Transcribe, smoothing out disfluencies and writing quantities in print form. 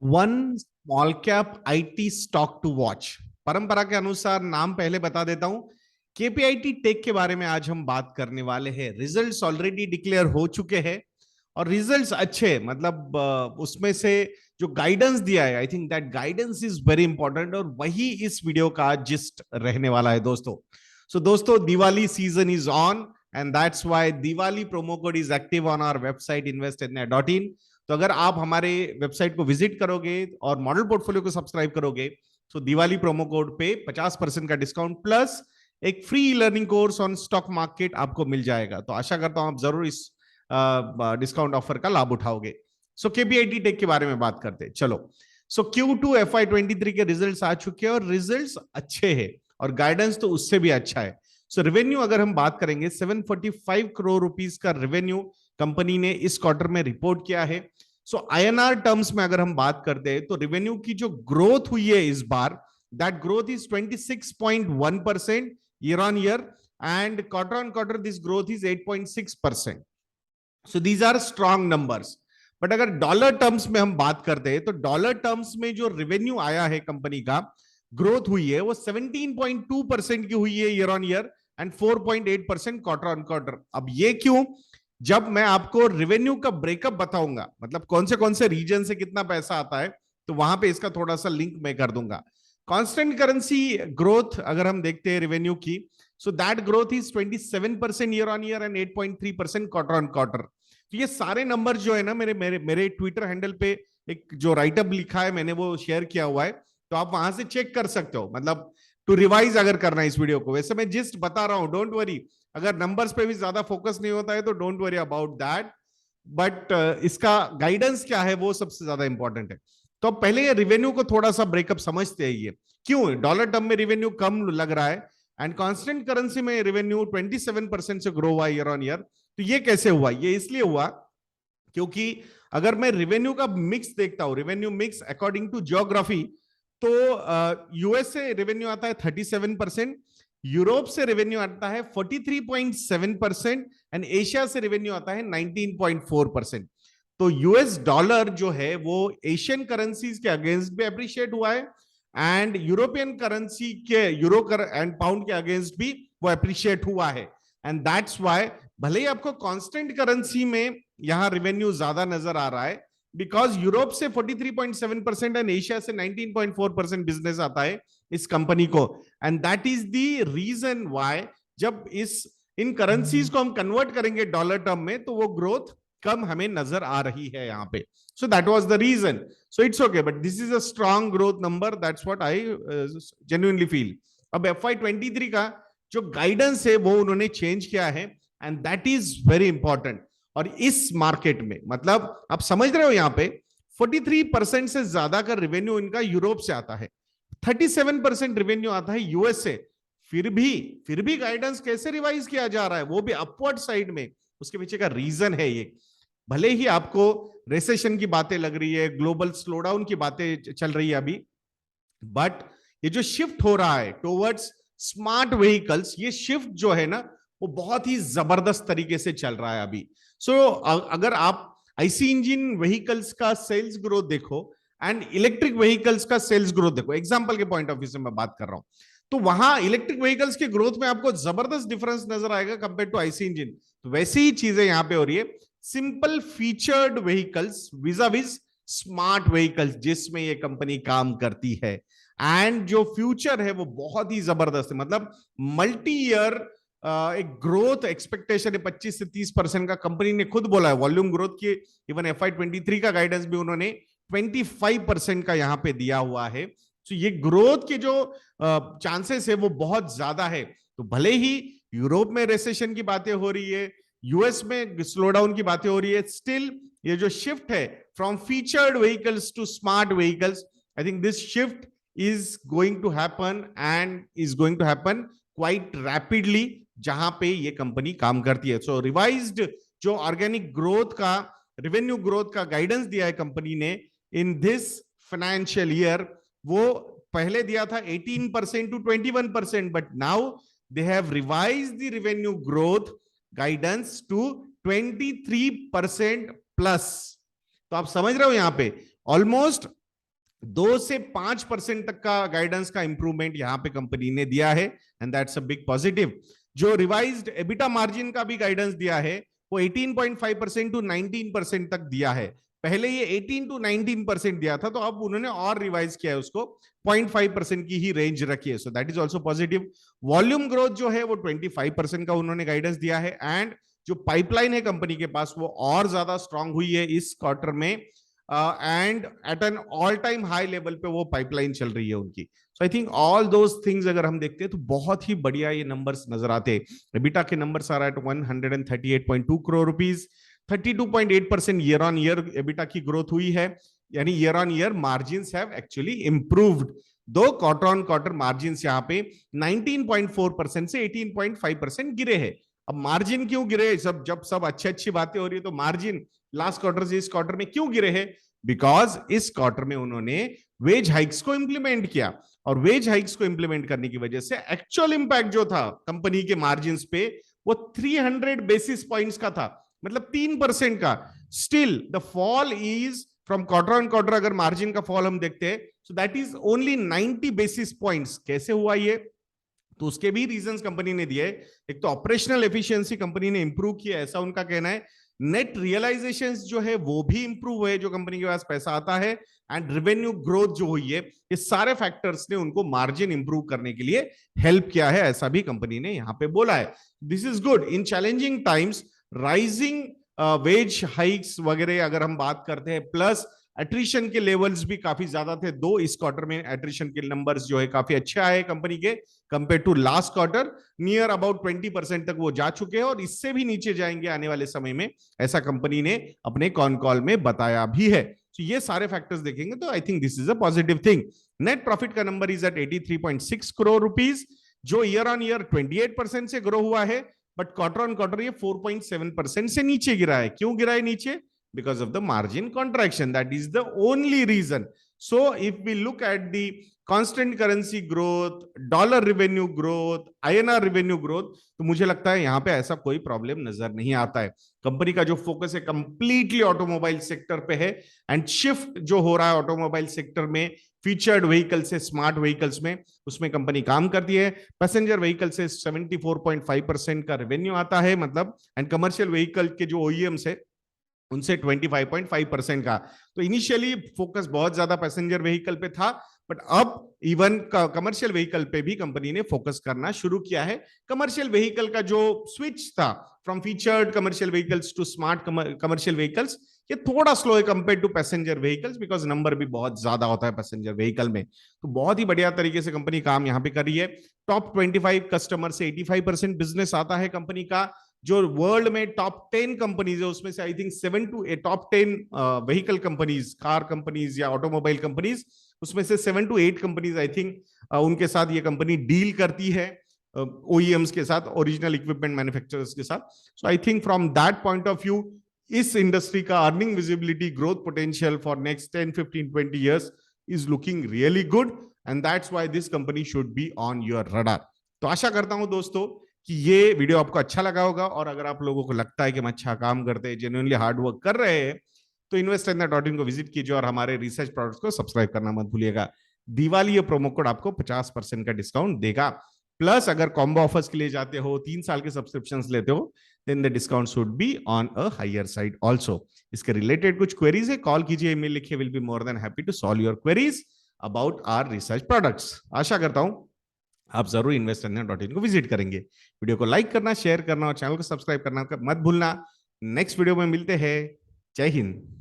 One small cap IT stock to watch. परंपरा के अनुसार नाम पहले बता देता हूं। केपीआईटी टेक के बारे में आज हम बात करने वाले हैं। रिजल्ट्स ऑलरेडी डिक्लेयर हो चुके हैं और रिजल्ट्स अच्छे, मतलब उसमें से जो गाइडेंस दिया है, I think that guidance is very important और वही इस वीडियो का जिस्ट रहने वाला है दोस्तों। सो दोस्तों, Diwali season is on and that's why Diwali promo code is active on our website investindia.in। तो अगर आप हमारे वेबसाइट को विजिट करोगे और मॉडल पोर्टफोलियो को सब्सक्राइब करोगे तो दिवाली प्रोमो कोड पे 50% का डिस्काउंट प्लस एक free learning course on stock market आपको मिल जाएगा। तो आशा करता हूं आप जरूर इस डिस्काउंट ऑफर का लाभ उठाओगे। सो केपीआईटी टेक के बारे में बात करते हैं, चलो। सो Q2 FY23 के रिजल्ट्स आ चुके हैं और रिजल्ट्स अच्छे हैं और गाइडेंस तो उससे भी अच्छा है। सो रेवेन्यू अगर हम बात करेंगे 745 करोड़ रुपीस का रेवेन्यू कंपनी ने इस क्वार्टर में रिपोर्ट किया है। सो आईएनआर टर्म्स में अगर हम बात करते हैं तो रेवेन्यू की जो ग्रोथ हुई है इस बार, that growth is 26.1% year on year and quarter on quarter this growth is 8.6%। So these are strong numbers. But अगर डॉलर टर्म्स में हम बात करते हैं तो डॉलर टर्म्स में जो रेवेन्यू आया है कंपनी का, ग्रोथ हुई है वो 17.2% की हुई है year on year and 4.8% quarter on quarter. अब ये क्यों? जब मैं आपको रेवेन्यू का ब्रेकअप बताऊंगा, मतलब कौन से रीजन से कितना पैसा आता है, तो वहां पे इसका थोड़ा सा लिंक मैं कर दूंगा। कांस्टेंट करेंसी ग्रोथ अगर हम देखते हैं रेवेन्यू की, so that growth is 27% year on year and 8.3% quarter on quarter. तो ये सारे नंबर जो है ना, मेरे मेरे मेरे ट्विटर हैंडल पे एक जो राइटअप लिखा है मैंने वो शेयर किया हुआ है, तो आप वहां से चेक कर सकते हो। मतलब टू रिवाइज अगर करना है इस वीडियो को, वैसे मैं जिस्ट बता रहा हूं, डोंट वरी। अगर नंबर्स पे भी ज्यादा फोकस नहीं होता है तो don't worry about that. But इसका गाइडेंस क्या है वो सबसे ज्यादा इंपॉर्टेंट है। तो अब पहले ये रिवेन्यू को थोड़ा सा ब्रेकअप समझते हैं। ये क्यों डॉलर टर्म में रिवेन्यू कम लग रहा है एंड कांस्टेंट करेंसी में रिवेन्यू 27% से ग्रो हुआ ईयर ऑन ईयर। तो ये कैसे हुआ? ये इसलिए हुआ क्योंकि अगर मैं रेवेन्यू का मिक्स देखता हूं, revenue mix according to geography, तो यूएस से रेवेन्यू आता है 37%, यूरोप से रेवेन्यू आता है 43.7% एंड एशिया से रेवेन्यू आता है 19.4%। तो यूएस डॉलर जो है वो एशियन करेंसीज के अगेंस्ट भी अप्रिशिएट हुआ है एंड यूरोपियन करेंसी के यूरो एंड पाउंड के अगेंस्ट भी वो अप्रिशिएट हुआ है। एंड दैट्स व्हाई भले ही आपको कांस्टेंट करेंसी में यहां रेवेन्यू ज्यादा नजर आ रहा है, बिकॉज यूरोप से 43.7% एंड एशिया से 19.4% बिजनेस आता है इस कंपनी को। And that is the reason why जब इस इन करेंसीज को हम कन्वर्ट करेंगे डॉलर टर्म में तो वो ग्रोथ कम हमें नजर आ रही है यहां पे। So that was the reason. So it's okay, but this is a strong growth number, that's what I genuinely feel. अब FY23 का जो गाइडेंस है वो उन्होंने चेंज किया है and that is very important. और इस मार्केट में, मतलब आप समझ रहे हो, यहां पे 43% से ज्यादा का रेवेन्यू इनका यूरोप से आता है, 37% रेवेन्यू आता है यूएस से। फिर भी गाइडेंस कैसे रिवाइज किया जा रहा है, वो भी अपवर्ड साइड में। उसके पीछे का रीजन है ये। भले ही आपको रिसेशन की बातें लग रही है, ग्लोबल स्लोडाउन की बातें चल रही है अभी, बट ये जो शिफ्ट हो रहा है टुवर्ड्स स्मार्ट व्हीकल्स, ये शिफ्ट जो है ना वो बहुत ही जबरदस्त तरीके से चल रहा है अभी। सो अगर आप आईसी इंजन व्हीकल्स का सेल्स ग्रोथ देखो एंड इलेक्ट्रिक व्हीकल्स का सेल्स ग्रोथ देखो, एग्जांपल के पॉइंट ऑफ व्यू से मैं बात कर रहा हूं, तो वहां इलेक्ट्रिक व्हीकल्स के ग्रोथ में आपको जबरदस्त डिफरेंस नजर आएगा कंपेयर टू आईसी इंजन। तो वैसी ही चीजें यहां पे हो रही है। सिंपल फीचर्ड व्हीकल्स विजा विज स्मार्ट व्हीकल्स जिसमें ये कंपनी काम करती है एंड जो फ्यूचर है वो बहुत ही जबरदस्त है। मतलब मल्टी ईयर एक ग्रोथ एक्सपेक्टेशन है 25 से 30% का, कंपनी ने खुद बोला है वॉल्यूम ग्रोथ की। इवन FY23 का गाइडेंस भी उन्होंने 25% का यहां पे दिया हुआ है। तो ये ग्रोथ के जो चांसेस है वो बहुत ज्यादा है। तो भले ही यूरोप में रिसेशन की बातें हो रही है, यूएस में स्लोडाउन की बातें हो रही है, स्टिल ये जो शिफ्ट है from featured vehicles to smart vehicles, I think this shift is going to happen and is going to happen quite rapidly जहां पे ये कंपनी काम करती है। सो रिवाइज्ड जो ऑर्गेनिक ग्रोथ का, रेवेन्यू ग्रोथ का गाइडेंस दिया है कंपनी ने इन दिस फाइनेंशियल ईयर, वो पहले दिया था 18% to 21%, but now they have revised the revenue growth guidance to 23% plus. तो आप समझ रहे हो यहां पे ऑलमोस्ट 2 से 5% तक का गाइडेंस का इंप्रूवमेंट यहां पे कंपनी ने दिया है, and that's a big positive. जो रिवाइज्ड एबिटा मार्जिन का भी गाइडेंस दिया है वो 18.5% टू 19% तक दिया है। पहले ये 18 टू 19% दिया था, तो अब उन्होंने और रिवाइज किया है उसको, 0.5% की ही रेंज रखी है, so that is also positive. Volume growth जो है वो 25% का उन्होंने गाइडेंस दिया है, एंड जो पाइपलाइन है कंपनी के पास वो और ज्यादा स्ट्रांग हुई है इस क्वार्टर में, and at an all time high level पे वो पाइपलाइन चल रही है उनकी। So I think all those things अगर हम देखते हैं तो बहुत ही बढ़िया ये नंबर्स नजर आते हैं। एबिटा के numbers are at 138.2 crore rupees, 32.8% year on year EBITDA की ग्रोथ हुई है, यानी year on year margins have actually improved. दो क्वार्टर ऑन क्वार्टर मार्जिन्स यहाँ पे 19.4% से 18.5% गिरे हैं। अब मार्जिन क्यों गिरे, सब जब सब अच्छी अच्छी बातें हो रही है तो मार्जिन लास्ट क्वार्टर से इस क्वार्टर में क्यों गिरे हैं? बिकॉज इस क्वार्टर में उन्होंने वेज हाइक्स को इंप्लीमेंट किया, और वेज हाइक्स को इंप्लीमेंट करने की वजह से एक्चुअल इंपैक्ट जो था कंपनी के मार्जिन्स पे वो 300 बेसिस पॉइंट्स का था, मतलब 3% का। Still the fall is from quarter on quarter, अगर मार्जिन का फॉल हम देखते हैं so that is only 90 basis points. कैसे हुआ ये? तो उसके भी रीजंस कंपनी ने दिए। एक तो ऑपरेशनल एफिशिएंसी कंपनी ने इंप्रूव किया, ऐसा उनका कहना है। नेट रियलाइजेशन जो है वो भी इंप्रूव हुए, जो कंपनी के पास पैसा आता है, एंड रेवेन्यू ग्रोथ जो हुई है, ये सारे फैक्टर्स ने उनको मार्जिन इंप्रूव करने के लिए हेल्प किया है, ऐसा भी कंपनी ने यहां पे बोला है। This is good in challenging times. Rising veg hikes वगैरह अगर हम बात करते हैं, प्लस एट्रिशन के लेवल्स भी काफी ज्यादा थे, दो इस क्वार्टर में एट्रिशन के नंबर्स जो है काफी अच्छे आए कंपनी के compare to last quarter. Near about 20% तक वो जा चुके हैं, और इससे भी नीचे जाएंगे आने वाले समय में, ऐसा कंपनी ने अपने कॉन कॉल में बताया भी है। तो ये सारे फैक्टर्स देखेंगे तो I think this is a positive thing. Net profit का number is at 83.6 crore rupees, जो ईयर ऑन ईयर 28% से ग्रो हुआ है, बट क्वार्टर ऑन क्वार्टर ये 4.7% से नीचे गिरा है। क्यों गिरा है नीचे? Because of the margin contraction. That is the only reason. So if we look at the constant currency growth, dollar revenue growth, INR revenue growth, तो मुझे लगता है यहाँ पे ऐसा कोई प्रॉब्लम नजर नहीं आता है। कंपनी का जो फोकस है कंप्लीटली ऑटोमोबाइल सेक्टर पे है, एंड शिफ्ट जो हो रहा है ऑटोमोबाइल सेक्टर में फीचर्ड व्हीकल से स्मार्ट व्हीकल्स में, उसमें कंपनी काम करती है। पैसेंजर व्हीकल से 74.5% का रेवेन्यू आता है, मतलब, एंड कमर्शियल व्हीकल के जो ओईएम्स है उनसे 25.5% का। तो इनिशियली फोकस बहुत ज्यादा पैसेंजर व्हीकल पे था, बट अब इवन कमर्शियल व्हीकल पे भी कंपनी ने फोकस करना शुरू किया है। कमर्शियल व्हीकल का जो स्विच था from featured commercial vehicles to smart commercial vehicles, ये थोड़ा स्लो है compare to passenger vehicles, because number भी बहुत ज्यादा होता है पैसेंजर व्हीकल में। तो बहुत ही बढ़िया तरीके से कंपनी काम यहाँ पे कर रही है। टॉप 25 कस्टमर से 85% बिजनेस आता है कंपनी का। जो वर्ल्ड में टॉप 10 कंपनीज है उसमें से I think 7 to top 10 vehicle companies, car companies या ऑटोमोबाइल कंपनीज, उसमें से 7 टू 8 कंपनीज आई थिंक उनके साथ ये कंपनी डील करती है, ओईएम्स के साथ, ओरिजिनल इक्विपमेंट मैन्युफैक्चरर्स के साथ। So I think from that point of view इस इंडस्ट्री का earning visibility, growth potential for next 10, 15, 20 years is looking really good, and that's why this company should be on your radar. तो आशा करता हूं दोस्तों कि ये वीडियो आपको अच्छा लगा होगा, और अगर आप लोगों को लगता है कि हम अच्छा काम करते हैं, जेन्युइनली हार्ड वर्क कर रहे हैं, तो investindia.in को विजिट कीजिए और हमारे रिसर्च प्रोडक्ट्स को सब्सक्राइब करना मत भूलिएगा। दिवाली ये प्रोमो कोड आपको 50% का डिस्काउंट देगा। प्लस अगर कॉम्बो ऑफर्स के लिए जाते हो, 3 साल के सब्सक्रिप्शन लेते हो, then the discount should be on a higher side also. इसके रिलेटेड कुछ क्वेरीज है, कॉल कीजिए, ईमेल लिखिए, will be more than happy to solve your queries about our research products. आशा करता हूं आप जरूर investindia.in को विजिट करेंगे। वीडियो को लाइक करना, शेयर करना और चैनल को सब्सक्राइब करना मत भूलना। नेक्स्ट वीडियो में मिलते हैं। जय हिंद।